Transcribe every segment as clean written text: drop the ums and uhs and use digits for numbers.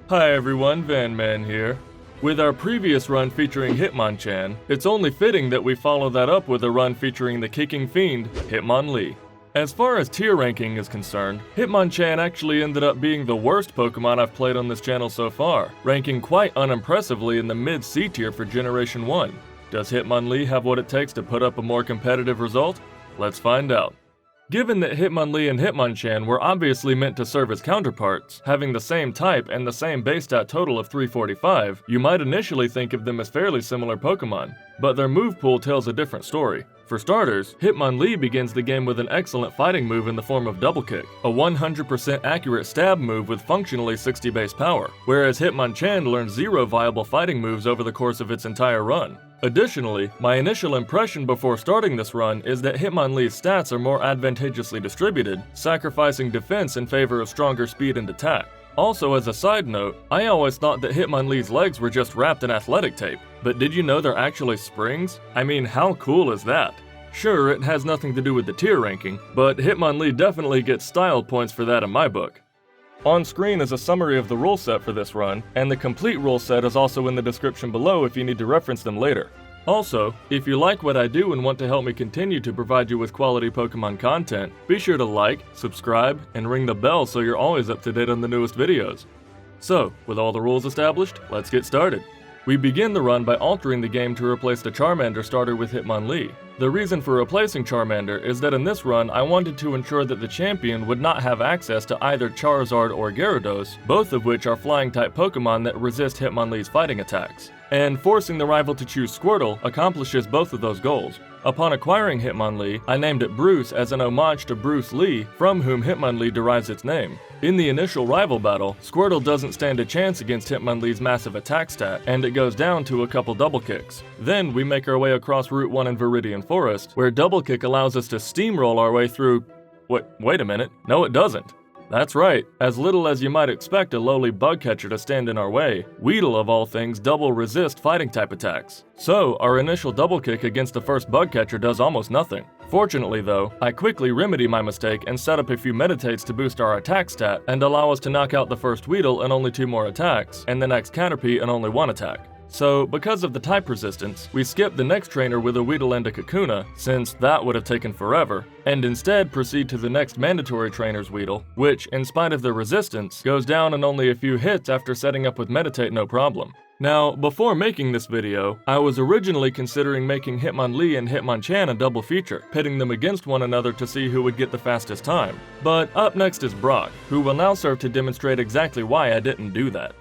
Hi everyone, Vanman here. With our previous run featuring Hitmonchan, it's only fitting that we follow that up with a run featuring the kicking fiend, Hitmonlee. As far as tier ranking is concerned, Hitmonchan actually ended up being the worst Pokemon I've played on this channel so far, ranking quite unimpressively in the mid-C tier for Generation 1. Does Hitmonlee have what it takes to put up a more competitive result? Let's find out. Given that Hitmonlee and Hitmonchan were obviously meant to serve as counterparts, having the same type and the same base stat total of 345, you might initially think of them as fairly similar Pokemon, but their move pool tells a different story. For starters, Hitmonlee begins the game with an excellent fighting move in the form of Double Kick, a 100% accurate stab move with functionally 60 base power, whereas Hitmonchan learns 0 viable fighting moves over the course of its entire run. Additionally, my initial impression before starting this run is that Hitmonlee's stats are more advantageously distributed, sacrificing defense in favor of stronger speed and attack. Also, as a side note, I always thought that Hitmonlee's legs were just wrapped in athletic tape, but did you know they're actually springs? I mean, how cool is that? Sure, it has nothing to do with the tier ranking, but Hitmonlee definitely gets style points for that in my book. On screen is a summary of the rule set for this run, and the complete rule set is also in the description below if you need to reference them later. Also, if you like what I do and want to help me continue to provide you with quality Pokemon content, be sure to like, subscribe, and ring the bell so you're always up to date on the newest videos. So, with all the rules established, let's get started. We begin the run by altering the game to replace the Charmander starter with Hitmonlee. The reason for replacing Charmander is that in this run I wanted to ensure that the champion would not have access to either Charizard or Gyarados, both of which are flying-type Pokemon that resist Hitmonlee's fighting attacks. And forcing the rival to choose Squirtle accomplishes both of those goals. Upon acquiring Hitmonlee, I named it Bruce as an homage to Bruce Lee, from whom Hitmonlee derives its name. In the initial rival battle, Squirtle doesn't stand a chance against Hitmonlee's massive attack stat, and it goes down to a couple double kicks. Then we make our way across Route 1 in Viridian Forest, where double kick allows us to steamroll our way through... Wait a minute, no it doesn't. That's right, as little as you might expect a lowly bug catcher to stand in our way, Weedle of all things double resist fighting type attacks. So our initial double kick against the first bug catcher does almost nothing. Fortunately though, I quickly remedy my mistake and set up a few meditates to boost our attack stat and allow us to knock out the first Weedle in only 2 more attacks, and the next Caterpie in only 1 attack. So, because of the type resistance, we skip the next trainer with a Weedle and a Kakuna, since that would have taken forever, and instead proceed to the next mandatory trainer's Weedle, which, in spite of the resistance, goes down in only a few hits after setting up with Meditate no problem. Now, before making this video, I was originally considering making Hitmonlee and Hitmonchan a double feature, pitting them against one another to see who would get the fastest time. But up next is Brock, who will now serve to demonstrate exactly why I didn't do that.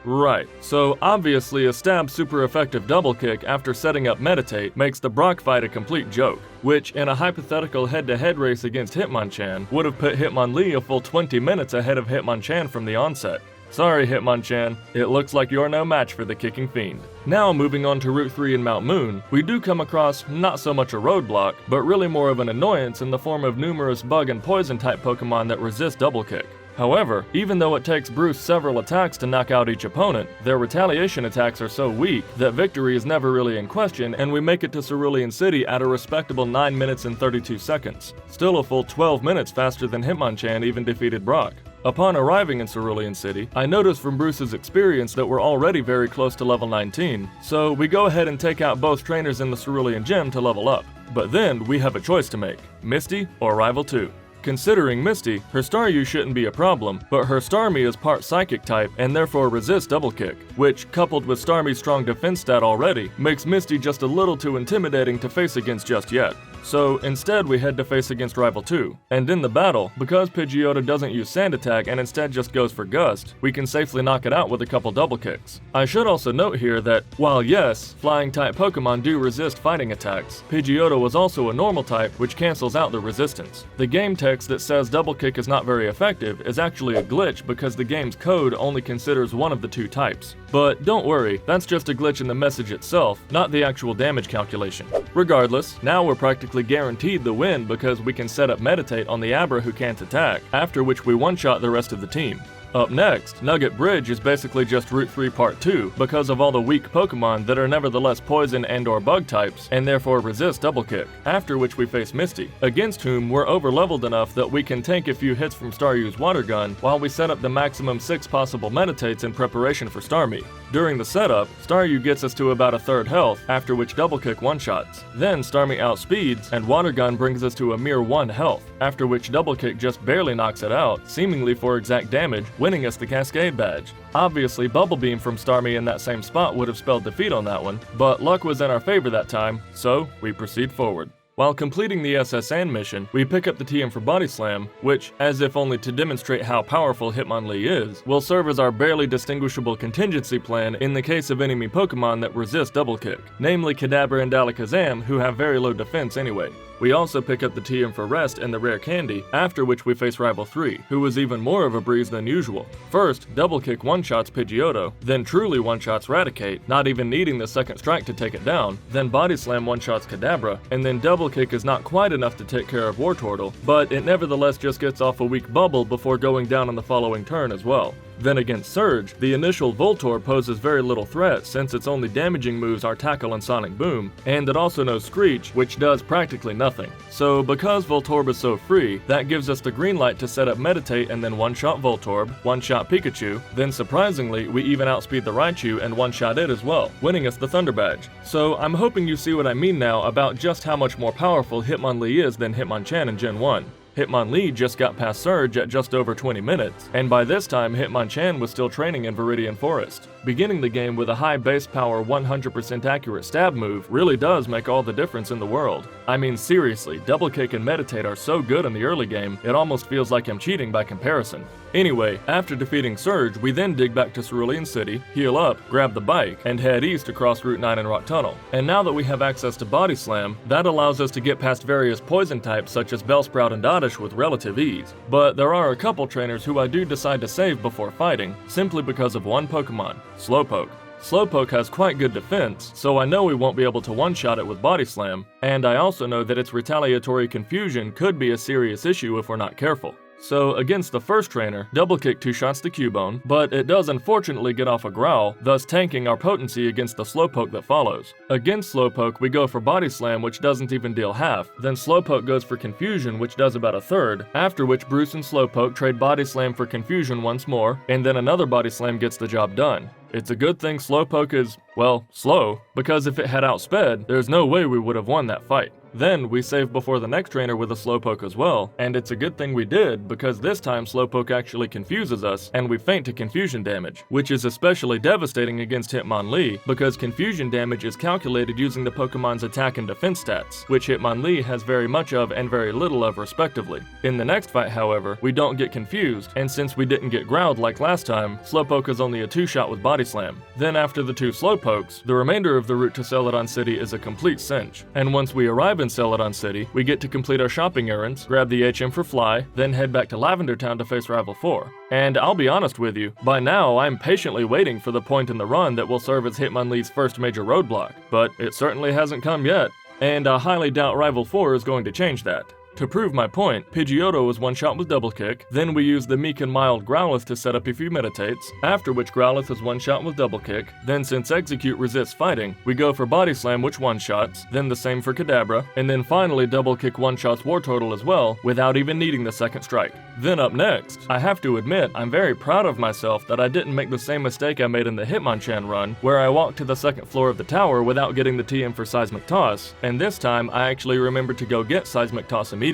Right, so obviously a stab super effective double kick after setting up Meditate makes the Brock fight a complete joke, which in a hypothetical head-to-head race against Hitmonchan would have put Hitmonlee a full 20 minutes ahead of Hitmonchan from the onset. Sorry Hitmonchan, it looks like you're no match for the kicking fiend. Now moving on to Route 3 in Mount Moon, we do come across not so much a roadblock, but really more of an annoyance in the form of numerous bug and poison type Pokemon that resist double kick. However, even though it takes Bruce several attacks to knock out each opponent, their retaliation attacks are so weak that victory is never really in question, and we make it to Cerulean City at a respectable 9 minutes and 32 seconds. Still a full 12 minutes faster than Hitmonchan even defeated Brock. Upon arriving in Cerulean City, I noticed from Bruce's experience that we're already very close to level 19, so we go ahead and take out both trainers in the Cerulean Gym to level up. But then we have a choice to make, Misty or Rival 2. Considering Misty, her Staryu shouldn't be a problem, but her Starmie is part Psychic type and therefore resists Double Kick, which, coupled with Starmie's strong defense stat already, makes Misty just a little too intimidating to face against just yet. So instead we head to face against Rival 2, and in the battle, because Pidgeotto doesn't use Sand Attack and instead just goes for Gust, we can safely knock it out with a couple double kicks. I should also note here that, while yes, flying type Pokemon do resist fighting attacks, Pidgeotto was also a normal type which cancels out the resistance. The game text that says double kick is not very effective is actually a glitch because the game's code only considers one of the 2 types. But don't worry, that's just a glitch in the message itself, not the actual damage calculation. Regardless, now we're practically guaranteed the win because we can set up Meditate on the Abra who can't attack, after which we one-shot the rest of the team. Up next, Nugget Bridge is basically just Route 3 Part 2 because of all the weak Pokemon that are nevertheless poison and or bug types and therefore resist Double Kick, after which we face Misty, against whom we're overleveled enough that we can tank a few hits from Staryu's Water Gun while we set up the maximum 6 possible Meditates in preparation for Starmie. During the setup, Staryu gets us to about a third health, after which Double Kick one-shots. Then Starmie outspeeds, and Water Gun brings us to a mere 1 health, after which Double Kick just barely knocks it out, seemingly for exact damage, winning us the Cascade badge. Obviously, Bubble Beam from Starmie in that same spot would have spelled defeat on that one, but luck was in our favor that time, so we proceed forward. While completing the SS Ann mission, we pick up the TM for Body Slam, which, as if only to demonstrate how powerful Hitmonlee is, will serve as our barely distinguishable contingency plan in the case of enemy Pokemon that resist Double Kick, namely Kadabra and Alakazam, who have very low defense anyway. We also pick up the TM for Rest and the Rare Candy, after which we face Rival 3, who was even more of a breeze than usual. First, Double Kick one-shots Pidgeotto, then truly one-shots Raticate, not even needing the second strike to take it down, then Body Slam one-shots Kadabra, and then Double Kick is not quite enough to take care of Wartortle, but it nevertheless just gets off a weak bubble before going down on the following turn as well. Then against Surge, the initial Voltorb poses very little threat since its only damaging moves are Tackle and Sonic Boom, and it also knows Screech, which does practically nothing. So because Voltorb is so free, that gives us the green light to set up Meditate and then one-shot Voltorb, one-shot Pikachu, then surprisingly, we even outspeed the Raichu and one-shot it as well, winning us the Thunder Badge. So I'm hoping you see what I mean now about just how much more powerful Hitmonlee is than Hitmonchan in Gen 1. Hitmonlee just got past Surge at just over 20 minutes, and by this time Hitmonchan was still training in Viridian Forest. Beginning the game with a high base power 100% accurate stab move really does make all the difference in the world. I mean seriously, Double Kick and Meditate are so good in the early game, it almost feels like I'm cheating by comparison. Anyway, after defeating Surge, we then dig back to Cerulean City, heal up, grab the bike, and head east across Route 9 and Rock Tunnel. And now that we have access to Body Slam, that allows us to get past various poison types such as Bellsprout and Oddish with relative ease. But there are a couple trainers who I do decide to save before fighting, simply because of one Pokemon, Slowpoke. Slowpoke has quite good defense, so I know we won't be able to one-shot it with Body Slam, and I also know that its retaliatory confusion could be a serious issue if we're not careful. So against the first trainer, Double Kick two-shots the Cubone, but it does unfortunately get off a Growl, thus tanking our potency against the Slowpoke that follows. Against Slowpoke, we go for Body Slam, which doesn't even deal half, then Slowpoke goes for Confusion, which does about a third, after which Bruce and Slowpoke trade Body Slam for Confusion once more, and then another Body Slam gets the job done. It's a good thing Slowpoke is, well, slow, because if it had outsped, there's no way we would have won that fight. Then we save before the next trainer with a Slowpoke as well, and it's a good thing we did because this time Slowpoke actually confuses us and we faint to confusion damage, which is especially devastating against Hitmonlee because confusion damage is calculated using the Pokemon's attack and defense stats, which Hitmonlee has very much of and very little of respectively. In the next fight, however, we don't get confused, and since we didn't get growled like last time, Slowpoke is only a two-shot with Body Slam. Then after the two Slowpokes, the remainder of the route to Celadon City is a complete cinch, and once we arrive in Celadon City, we get to complete our shopping errands, grab the HM for Fly, then head back to Lavender Town to face Rival 4. And I'll be honest with you, by now I'm patiently waiting for the point in the run that will serve as Hitmonlee's first major roadblock, but it certainly hasn't come yet, and I highly doubt Rival 4 is going to change that. To prove my point, Pidgeotto was one-shot with Double Kick, then we use the meek and mild Growlithe to set up a few Meditates, after which Growlithe is one-shot with Double Kick, then since Execute resists fighting, we go for Body Slam which one-shots, then the same for Kadabra, and then finally Double Kick one-shots Wartortle as well, without even needing the second strike. Then up next, I have to admit I'm very proud of myself that I didn't make the same mistake I made in the Hitmonchan run, where I walked to the second floor of the tower without getting the TM for Seismic Toss, and this time I actually remembered to go get Seismic Toss immediately.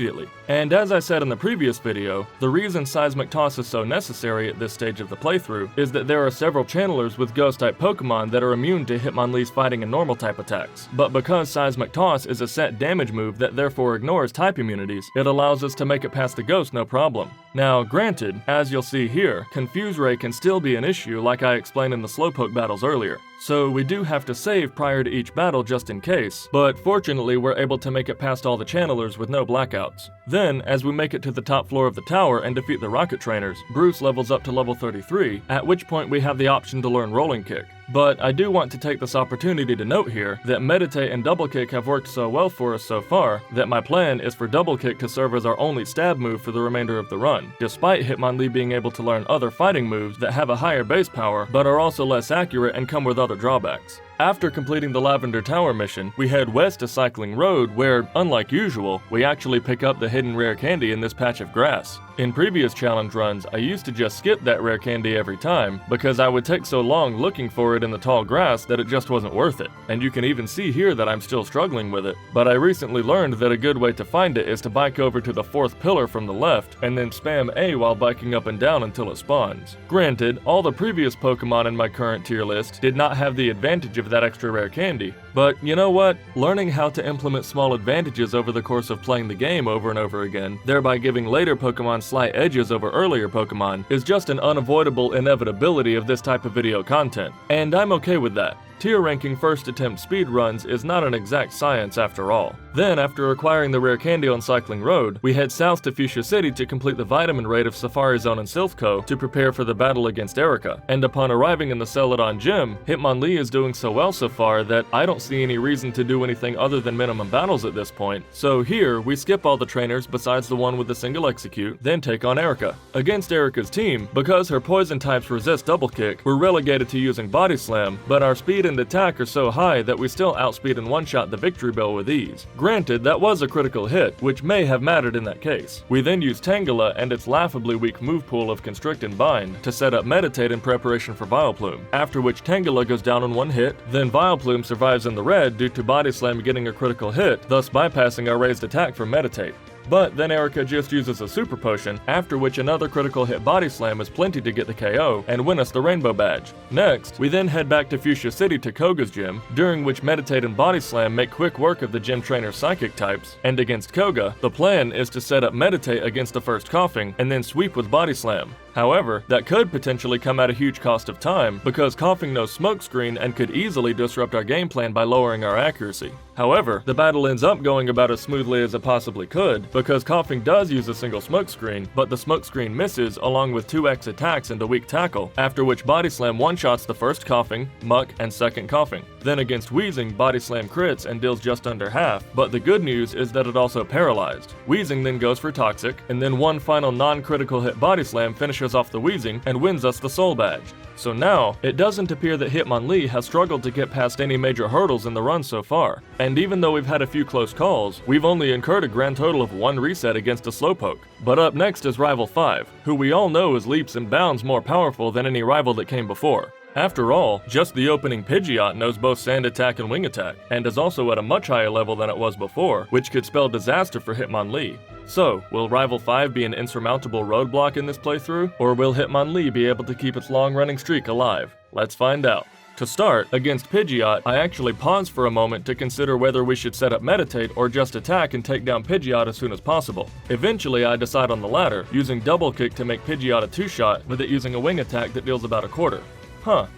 And as I said in the previous video, the reason Seismic Toss is so necessary at this stage of the playthrough is that there are several channelers with Ghost-type Pokemon that are immune to Hitmonlee's fighting and Normal-type attacks. But because Seismic Toss is a set damage move that therefore ignores type immunities, it allows us to make it past the Ghost no problem. Now, granted, as you'll see here, Confuse Ray can still be an issue like I explained in the Slowpoke battles earlier. So we do have to save prior to each battle just in case, but fortunately we're able to make it past all the channelers with no blackouts. Then, as we make it to the top floor of the tower and defeat the rocket trainers, Bruce levels up to level 33, at which point we have the option to learn Rolling Kick. But I do want to take this opportunity to note here that Meditate and Double Kick have worked so well for us so far that my plan is for Double Kick to serve as our only stab move for the remainder of the run, despite Hitmonlee being able to learn other fighting moves that have a higher base power but are also less accurate and come with other drawbacks. After completing the Lavender Tower mission, we head west to Cycling Road where, unlike usual, we actually pick up the hidden rare candy in this patch of grass. In previous challenge runs, I used to just skip that rare candy every time because I would take so long looking for it in the tall grass that it just wasn't worth it. And you can even see here that I'm still struggling with it, but I recently learned that a good way to find it is to bike over to the 4th pillar from the left and then spam A while biking up and down until it spawns. Granted, all the previous Pokemon in my current tier list did not have the advantage of that extra rare candy, but you know what? Learning how to implement small advantages over the course of playing the game over and over again, thereby giving later Pokemon slight edges over earlier Pokemon, is just an unavoidable inevitability of this type of video content, and I'm okay with that. Tier ranking first attempt speedruns is not an exact science after all. Then, after acquiring the rare candy on Cycling Road, we head south to Fuchsia City to complete the vitamin raid of Safari Zone and Silph Co. to prepare for the battle against Erica, and upon arriving in the Celadon Gym, Hitmonlee is doing so well so far that I don't see any reason to do anything other than minimum battles at this point, so here we skip all the trainers besides the one with the single execute, then take on Erica. Against Erica's team, because her poison types resist Double Kick, we're relegated to using Body Slam, but our speed and attack are so high that we still outspeed and one-shot the Victory Bell with ease. Granted, that was a critical hit, which may have mattered in that case. We then use Tangela and its laughably weak move pool of Constrict and Bind to set up Meditate in preparation for Vileplume, after which Tangela goes down on one hit, then Vileplume survives in the red due to Body Slam getting a critical hit, thus bypassing our raised attack for Meditate. But then Erica just uses a Super Potion, after which another critical hit Body Slam is plenty to get the KO and win us the Rainbow Badge. Next, we then head back to Fuchsia City to Koga's gym, during which Meditate and Body Slam make quick work of the gym trainer's psychic types, and against Koga, the plan is to set up Meditate against the first Coughing and then sweep with Body Slam. However, that could potentially come at a huge cost of time, because Coughing knows Smokescreen and could easily disrupt our game plan by lowering our accuracy. However, the battle ends up going about as smoothly as it possibly could, because Coughing does use a single Smokescreen, but the Smokescreen misses along with 2x attacks and a weak tackle, after which Body Slam one-shots the first Coughing, Muck, and second Coughing. Then against Weezing, Body Slam crits and deals just under half, but the good news is that it also paralyzed. Weezing then goes for Toxic, and then one final non-critical hit Body Slam finishes off the Weezing and wins us the Soul Badge. So now, it doesn't appear that Hitmonlee has struggled to get past any major hurdles in the run so far, and even though we've had a few close calls, we've only incurred a grand total of 1 reset against a Slowpoke. But up next is Rival 5, who we all know is leaps and bounds more powerful than any rival that came before. After all, just the opening Pidgeot knows both Sand Attack and Wing Attack, and is also at a much higher level than it was before, which could spell disaster for Hitmonlee. So, will Rival 5 be an insurmountable roadblock in this playthrough, or will Hitmonlee be able to keep its long-running streak alive? Let's find out. To start, against Pidgeot, I actually pause for a moment to consider whether we should set up Meditate or just attack and take down Pidgeot as soon as possible. Eventually, I decide on the latter, using Double Kick to make Pidgeot a 2-shot, with it using a Wing Attack that deals about a quarter.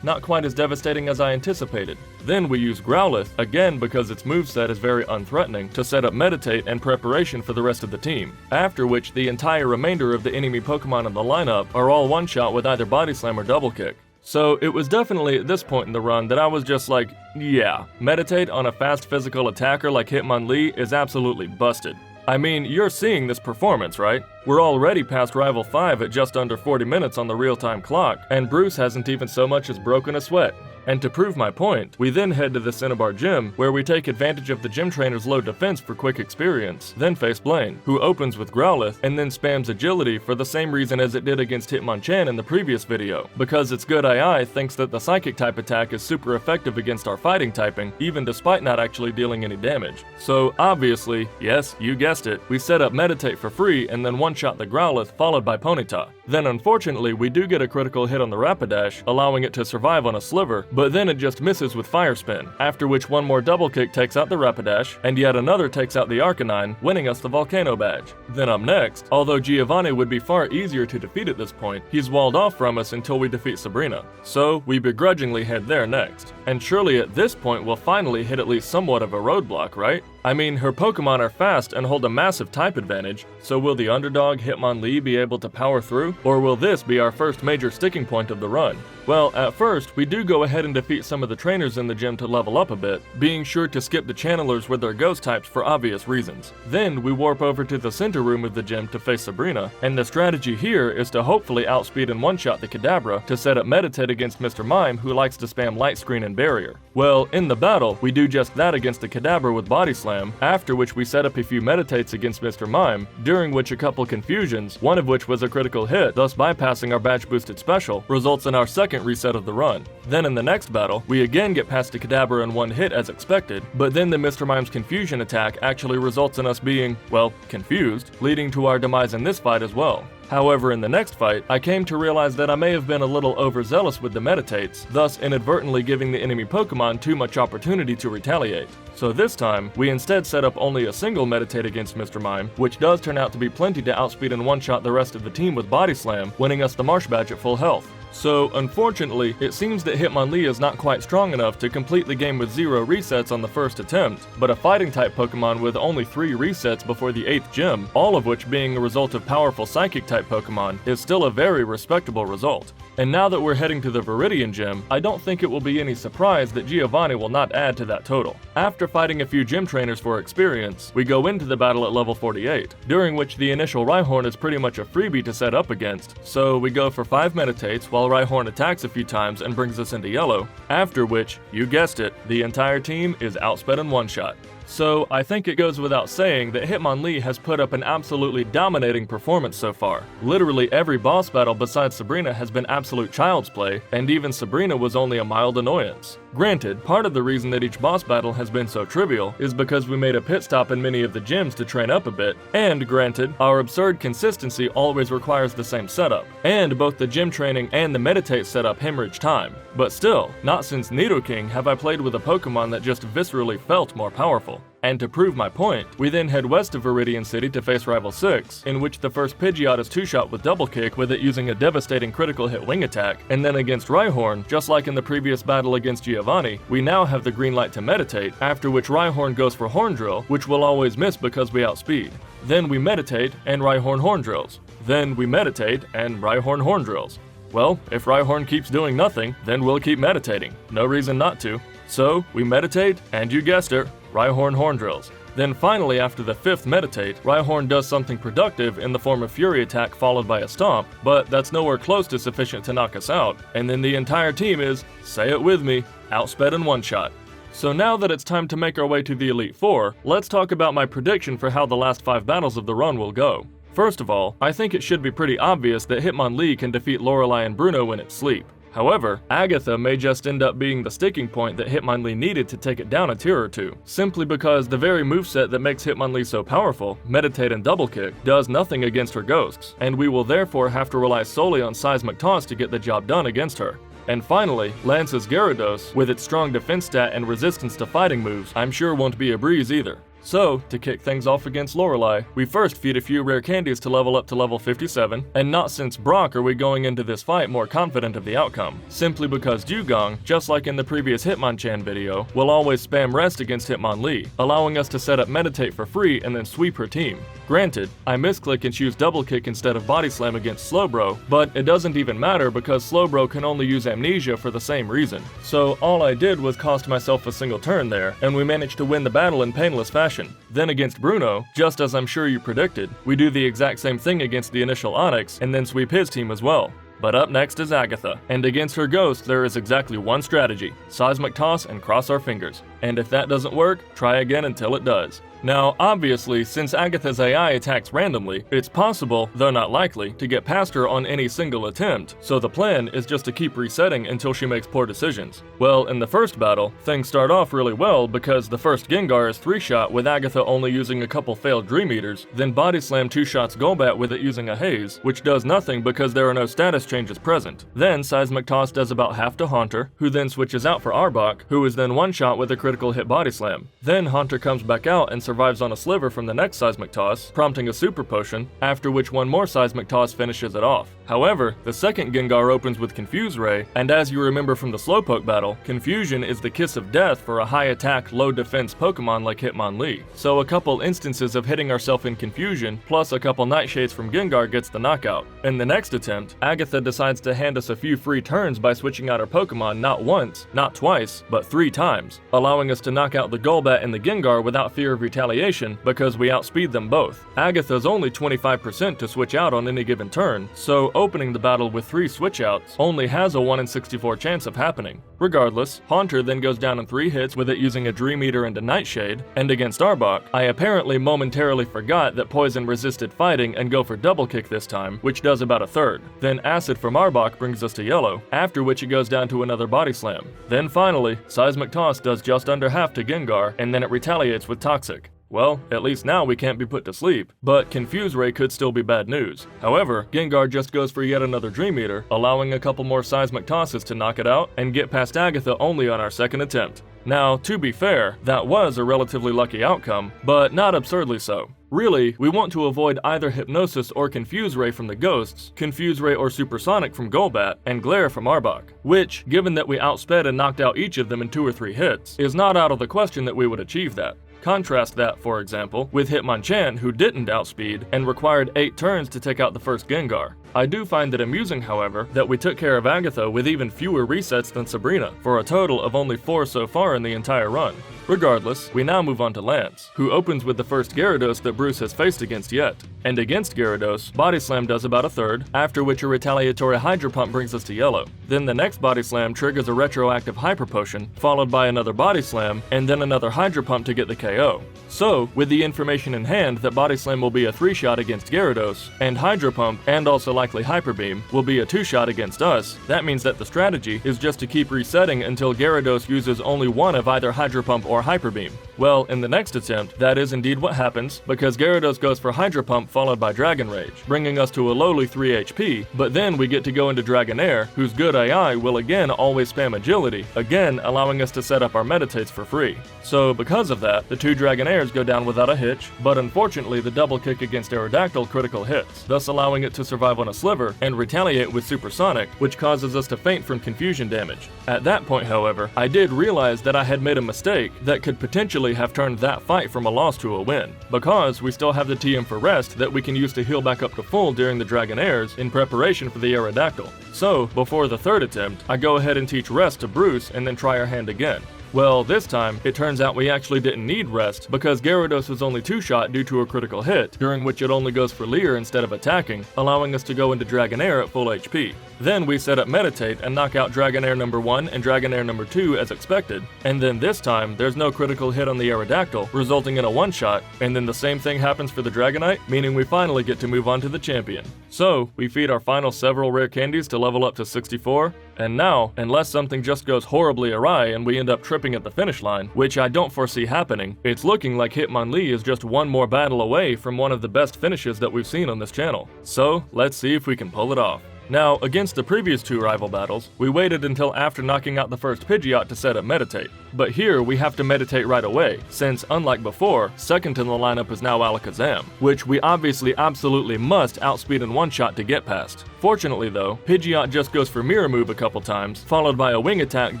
Not quite as devastating as I anticipated. Then we use Growlithe, again because its moveset is very unthreatening, to set up Meditate and preparation for the rest of the team, after which the entire remainder of the enemy Pokemon in the lineup are all one-shot with either Body Slam or Double Kick. So it was definitely at this point in the run that I was just like, yeah, Meditate on a fast physical attacker like Hitmonlee is absolutely busted. I mean, you're seeing this performance, right? We're already past Rival 5 at just under 40 minutes on the real-time clock, and Bruce hasn't even so much as broken a sweat. And to prove my point, we then head to the Cinnabar Gym, where we take advantage of the gym trainer's low defense for quick experience, then face Blaine, who opens with Growlithe and then spams Agility for the same reason as it did against Hitmonchan in the previous video, because its good AI thinks that the Psychic type attack is super effective against our fighting typing, even despite not actually dealing any damage. So obviously, yes, you guessed it, we set up Meditate for free and then one-shot the Growlithe followed by Ponyta. Then unfortunately, we do get a critical hit on the Rapidash, allowing it to survive on a Sliver, but then it just misses with Fire Spin, after which one more Double Kick takes out the Rapidash, and yet another takes out the Arcanine, winning us the Volcano Badge. Then up next, although Giovanni would be far easier to defeat at this point, he's walled off from us until we defeat Sabrina. So we begrudgingly head there next. And surely at this point we'll finally hit at least somewhat of a roadblock, right? I mean, her Pokemon are fast and hold a massive type advantage, so will the underdog Hitmonlee be able to power through, or will this be our first major sticking point of the run? Well, at first, we do go ahead and defeat some of the trainers in the gym to level up a bit, being sure to skip the channelers with their ghost types for obvious reasons. Then, we warp over to the center room of the gym to face Sabrina, and the strategy here is to hopefully outspeed and one-shot the Kadabra to set up Meditate against Mr. Mime, who likes to spam Light Screen and Barrier. Well, in the battle, we do just that against the Kadabra with Body Slam, after which we set up a few Meditates against Mr. Mime, during which a couple confusions, one of which was a critical hit, thus bypassing our badge boosted special, results in our second reset of the run. Then in the next battle, we again get past the Kadabra in one hit as expected, but then the Mr. Mime's confusion attack actually results in us being, well, confused, leading to our demise in this fight as well. However, in the next fight, I came to realize that I may have been a little overzealous with the Meditates, thus inadvertently giving the enemy Pokemon too much opportunity to retaliate. So this time, we instead set up only a single Meditate against Mr. Mime, which does turn out to be plenty to outspeed and one-shot the rest of the team with Body Slam, winning us the Marsh Badge at full health. So, unfortunately, it seems that Hitmonlee is not quite strong enough to complete the game with 0 resets on the first attempt, but a fighting-type Pokemon with only 3 resets before the 8th gym, all of which being a result of powerful Psychic-type Pokemon, is still a very respectable result. And now that we're heading to the Viridian Gym, I don't think it will be any surprise that Giovanni will not add to that total. After fighting a few gym trainers for experience, we go into the battle at level 48, during which the initial Rhyhorn is pretty much a freebie to set up against, so we go for 5 Meditates while Rhyhorn attacks a few times and brings us into yellow, after which, you guessed it, the entire team is outsped in one-shot. So, I think it goes without saying that Hitmonlee has put up an absolutely dominating performance so far. Literally every boss battle besides Sabrina has been absolute child's play, and even Sabrina was only a mild annoyance. Granted, part of the reason that each boss battle has been so trivial is because we made a pit stop in many of the gyms to train up a bit, and granted, our absurd consistency always requires the same setup, and both the gym training and the Meditate setup hemorrhage time. But still, not since Nidoking have I played with a Pokemon that just viscerally felt more powerful. And to prove my point, we then head west of Viridian City to face Rival 6, in which the first Pidgeot is 2-shot with Double Kick with it using a devastating critical hit wing attack, and then against Rhyhorn, just like in the previous battle against Giovanni, we now have the green light to Meditate, after which Rhyhorn goes for Horn Drill, which we'll always miss because we outspeed. Then we Meditate, and Rhyhorn Horn Drills. Then we Meditate, and Rhyhorn Horn Drills. Well, if Rhyhorn keeps doing nothing, then we'll keep meditating. No reason not to. So, we meditate, and you guessed it, Rhyhorn Horn Drills. Then finally, after the 5th Meditate, Rhyhorn does something productive in the form of Fury Attack followed by a Stomp, but that's nowhere close to sufficient to knock us out, and then the entire team is, say it with me, outsped in one-shot. So now that it's time to make our way to the Elite Four, let's talk about my prediction for how the last 5 battles of the run will go. First of all, I think it should be pretty obvious that Hitmonlee can defeat Lorelei and Bruno in its sleep. However, Agatha may just end up being the sticking point that Hitmonlee needed to take it down a tier or two, simply because the very moveset that makes Hitmonlee so powerful, Meditate and Double Kick, does nothing against her ghosts, and we will therefore have to rely solely on Seismic Toss to get the job done against her. And finally, Lance's Gyarados, with its strong defense stat and resistance to fighting moves, I'm sure won't be a breeze either. So, to kick things off against Lorelei, we first feed a few rare candies to level up to level 57, and not since Brock are we going into this fight more confident of the outcome, simply because Dugong, just like in the previous Hitmonchan video, will always spam rest against Hitmonlee, allowing us to set up Meditate for free and then sweep her team. Granted, I misclick and choose Double Kick instead of Body Slam against Slowbro, but it doesn't even matter because Slowbro can only use Amnesia for the same reason. So all I did was cost myself a single turn there, and we managed to win the battle in painless fashion. Then against Bruno, just as I'm sure you predicted, we do the exact same thing against the initial Onix and then sweep his team as well. But up next is Agatha, and against her ghost there is exactly one strategy: Seismic Toss and cross our fingers. And if that doesn't work, try again until it does. Now, obviously, since Agatha's AI attacks randomly, it's possible, though not likely, to get past her on any single attempt, so the plan is just to keep resetting until she makes poor decisions. Well, in the first battle, things start off really well because the first Gengar is 3-shot with Agatha only using a couple failed Dream Eaters, then Body Slam 2-shots Golbat with it using a Haze, which does nothing because there are no status changes present. Then Seismic Toss does about half to Haunter, who then switches out for Arbok, who is then 1-shot with a critical hit Body Slam. Then Haunter comes back out and survives on a sliver from the next Seismic Toss, prompting a Super Potion, after which one more Seismic Toss finishes it off. However, the second Gengar opens with Confuse Ray, and as you remember from the Slowpoke battle, Confusion is the kiss of death for a high attack, low defense Pokemon like Hitmonlee. So a couple instances of hitting ourselves in Confusion, plus a couple Nightshades from Gengar gets the knockout. In the next attempt, Agatha decides to hand us a few free turns by switching out her Pokemon not once, not twice, but 3 times, allowing us to knock out the Golbat and the Gengar without fear of retaliation because we outspeed them both. Agatha's only 25% to switch out on any given turn, so opening the battle with 3 switch outs only has a 1 in 64 chance of happening. Regardless, Haunter then goes down in 3 hits with it using a Dream Eater and a Nightshade, and against Arbok, I apparently momentarily forgot that Poison resisted fighting and go for Double Kick this time, which does about a third. Then Acid from Arbok brings us to yellow, after which it goes down to another Body Slam. Then finally, Seismic Toss does just under half to Gengar, and then it retaliates with Toxic. Well, at least now we can't be put to sleep, but Confuse Ray could still be bad news. However, Gengar just goes for yet another Dream Eater, allowing a couple more Seismic Tosses to knock it out and get past Agatha only on our second attempt. Now, to be fair, that was a relatively lucky outcome, but not absurdly so. Really, we want to avoid either Hypnosis or Confuse Ray from the Ghosts, Confuse Ray or Supersonic from Golbat, and Glare from Arbok, which, given that we outsped and knocked out each of them in 2 or 3 hits, is not out of the question that we would achieve that. Contrast that, for example, with Hitmonchan, who didn't outspeed and required 8 turns to take out the first Gengar. I do find it amusing, however, that we took care of Agatha with even fewer resets than Sabrina, for a total of only 4 so far in the entire run. Regardless, we now move on to Lance, who opens with the first Gyarados that Bruce has faced against yet. And against Gyarados, Body Slam does about a third, after which a retaliatory Hydro Pump brings us to yellow. Then the next Body Slam triggers a retroactive Hyper Potion, followed by another Body Slam, and then another Hydro Pump to get the KO. So, with the information in hand that Body Slam will be a 3-shot against Gyarados, and Hydro Pump, and also likely Hyper Beam, will be a 2-shot against us, that means that the strategy is just to keep resetting until Gyarados uses only one of either Hydro Pump or Hyper Beam. Well, in the next attempt, that is indeed what happens, because Gyarados goes for Hydro Pump followed by Dragon Rage, bringing us to a lowly 3 HP, but then we get to go into Dragonair, whose good AI will again always spam Agility, again allowing us to set up our Meditates for free. So because of that, the 2 Dragonairs go down without a hitch, but unfortunately the Double Kick against Aerodactyl critical hits, thus allowing it to survive on a Sliver and retaliate with Supersonic, which causes us to faint from confusion damage. At that point, however, I did realize that I had made a mistake that could potentially have turned that fight from a loss to a win, because we still have the TM for rest that we can use to heal back up to full during the Dragonairs in preparation for the Aerodactyl. So, before the 3rd attempt, I go ahead and teach rest to Bruce and then try our hand again. Well, this time, it turns out we actually didn't need rest because Gyarados was only 2-shot due to a critical hit, during which it only goes for Leer instead of attacking, allowing us to go into Dragonair at full HP. Then we set up Meditate and knock out Dragonair number 1 and Dragonair number 2 as expected, and then this time, there's no critical hit on the Aerodactyl, resulting in a 1-shot, and then the same thing happens for the Dragonite, meaning we finally get to move on to the champion. So, we feed our final several rare candies to level up to 64, and now, unless something just goes horribly awry and we end up tripping at the finish line, which I don't foresee happening, it's looking like Hitmonlee is just one more battle away from one of the best finishes that we've seen on this channel. So, let's see if we can pull it off. Now, against the previous 2 rival battles, we waited until after knocking out the first Pidgeot to set up Meditate. But here, we have to Meditate right away, since unlike before, second in the lineup is now Alakazam, which we obviously absolutely must outspeed in 1 shot to get past. Fortunately though, Pidgeot just goes for Mirror Move a couple times, followed by a Wing Attack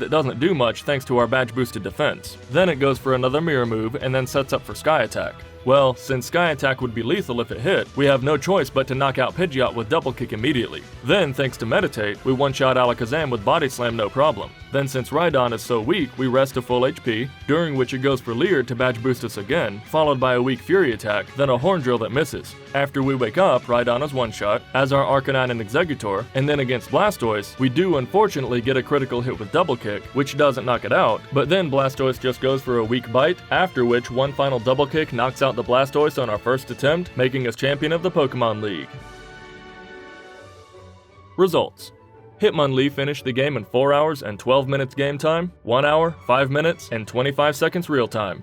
that doesn't do much thanks to our badge boosted defense. Then it goes for another Mirror Move and then sets up for Sky Attack. Well, since Sky Attack would be lethal if it hit, we have no choice but to knock out Pidgeot with Double Kick immediately. Then, thanks to Meditate, we 1-shot Alakazam with Body Slam no problem. Then since Rhydon is so weak, we rest to full HP, during which it goes for Leer to badge boost us again, followed by a weak Fury attack, then a Horn Drill that misses. After we wake up, Rhydon is 1-shot, as our Arcanine and Exeggutor, and then against Blastoise, we do unfortunately get a critical hit with Double Kick, which doesn't knock it out, but then Blastoise just goes for a weak Bite, after which one final Double Kick knocks out the Blastoise on our first attempt, making us champion of the Pokemon League. Results: Hitmonlee finished the game in 4 hours and 12 minutes game time, 1 hour, 5 minutes, and 25 seconds real time.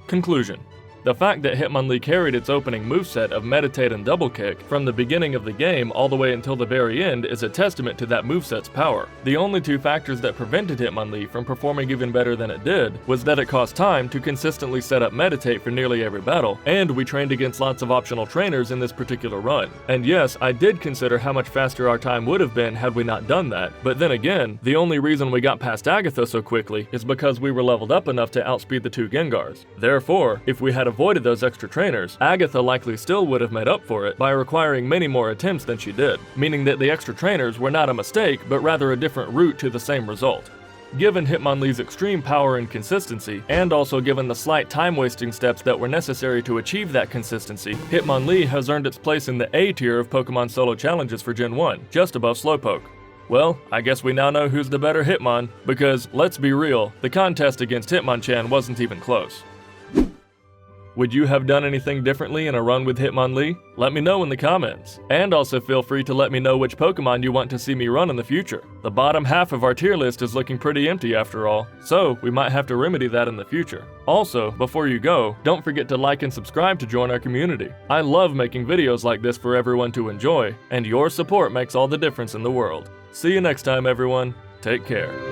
Conclusion: The fact that Hitmonlee carried its opening moveset of Meditate and Double Kick from the beginning of the game all the way until the very end is a testament to that moveset's power. The only two factors that prevented Hitmonlee from performing even better than it did was that it cost time to consistently set up Meditate for nearly every battle, and we trained against lots of optional trainers in this particular run. And yes, I did consider how much faster our time would have been had we not done that, but then again, the only reason we got past Agatha so quickly is because we were leveled up enough to outspeed the two Gengars. Therefore, if we had avoided those extra trainers, Agatha likely still would have made up for it by requiring many more attempts than she did, meaning that the extra trainers were not a mistake, but rather a different route to the same result. Given Hitmonlee's extreme power and consistency, and also given the slight time-wasting steps that were necessary to achieve that consistency, Hitmonlee has earned its place in the A tier of Pokemon solo challenges for Gen 1, just above Slowpoke. Well, I guess we now know who's the better Hitmon, because, let's be real, the contest against Hitmonchan wasn't even close. Would you have done anything differently in a run with Hitmonlee? Let me know in the comments. And also feel free to let me know which Pokemon you want to see me run in the future. The bottom half of our tier list is looking pretty empty after all, so we might have to remedy that in the future. Also, before you go, don't forget to like and subscribe to join our community. I love making videos like this for everyone to enjoy, and your support makes all the difference in the world. See you next time, everyone. Take care.